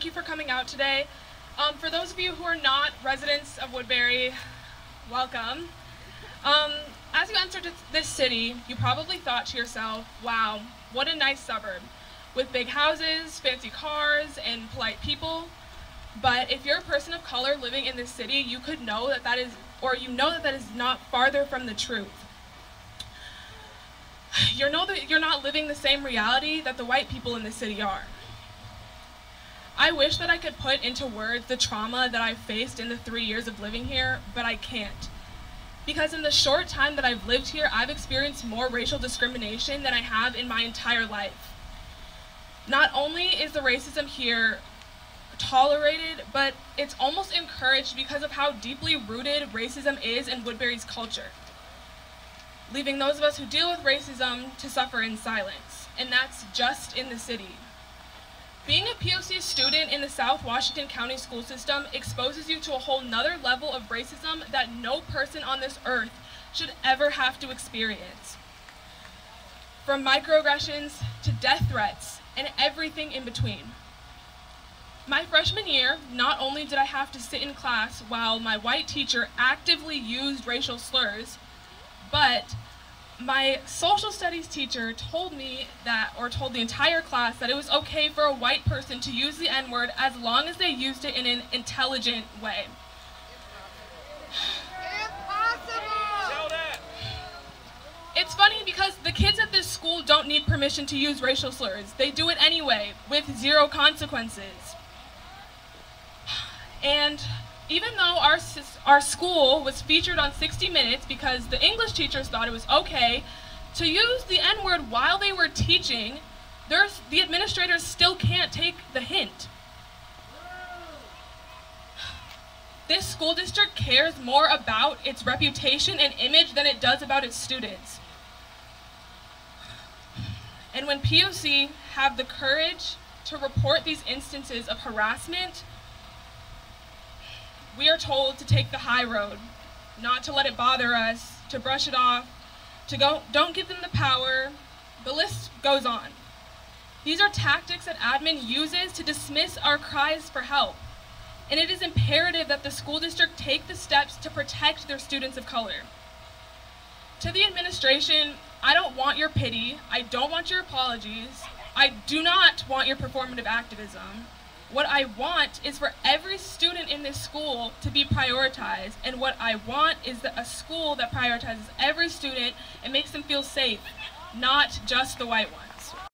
thank you for coming out today. For those of you who are not residents of Woodbury, welcome. As you entered this city, you probably thought to yourself, wow, what a nice suburb, with big houses, fancy cars, and polite people. But if you're a person of color living in this city, you could know that that is not farther from the truth. You know that you're not living the same reality that the white people in the city are. I wish that I could put into words the trauma that I've faced in the 3 years of living here, but I can't. Because in the short time that I've lived here, I've experienced more racial discrimination than I have in my entire life. Not only is the racism here tolerated, but it's almost encouraged because of how deeply rooted racism is in Woodbury's culture, leaving those of us who deal with racism to suffer in silence, and that's just in the city. Being a POC student in the South Washington County school system exposes you to a whole nother level of racism that no person on this earth should ever have to experience. From microaggressions to death threats and everything in between. My freshman year, not only did I have to sit in class while my white teacher actively used racial slurs, but my social studies teacher told me that, or told the entire class, that it was okay for a white person to use the N-word as long as they used it in an intelligent way. Impossible! It's funny because the kids at this school don't need permission to use racial slurs. They do it anyway, with zero consequences. And even though our school was featured on 60 Minutes because the English teachers thought it was okay to use the N-word while they were teaching, the administrators still can't take the hint. This school district cares more about its reputation and image than it does about its students. And when POC have the courage to report these instances of harassment, we are told to take the high road, not to let it bother us, to brush it off, don't give them the power. The list goes on. These are tactics that admin uses to dismiss our cries for help. And it is imperative that the school district take the steps to protect their students of color. To the administration, I don't want your pity. I don't want your apologies. I do not want your performative activism. What I want is for every student in this school to be prioritized, and what I want is a school that prioritizes every student and makes them feel safe, not just the white ones.